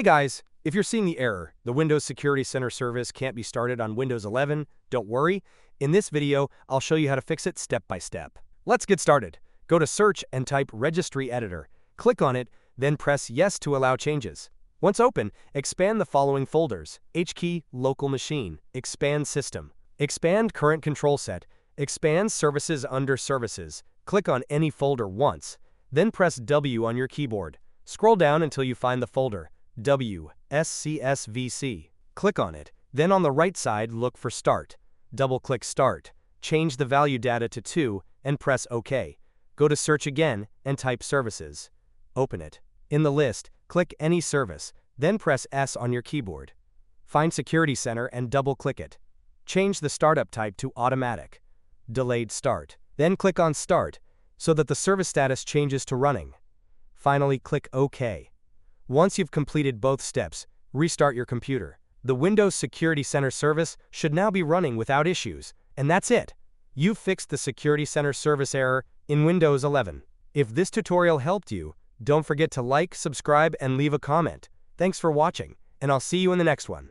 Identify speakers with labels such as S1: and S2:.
S1: guys, if you're seeing the error, the Windows Security Center service can't be started on Windows 11, don't worry. In this video, I'll show you how to fix it step by step. Let's get started. Go to Search and type Registry Editor. Click on it, then press Yes to allow changes. Once open, expand the following folders: HKey, Local Machine, Expand System, Expand Current Control Set, Expand Services under Services. Click on any folder once, then press W on your keyboard. Scroll down until you find the folder wscsvc. Click on it, then on the right side look for Start. Double-click Start. Change the value data to 2 and press OK. Go to Search again and type Services. Open it. In the list, click any service, then press S on your keyboard. Find Security Center and double-click it. Change the startup type to Automatic. Delayed Start. Then click on Start so that the service status changes to Running. Finally, click OK. Once you've completed both steps, restart your computer. The Windows Security Center service should now be running without issues, and that's it. You've fixed the Security Center service error in Windows 11. If this tutorial helped you, don't forget to like, subscribe, and leave a comment. Thanks for watching, and I'll see you in the next one.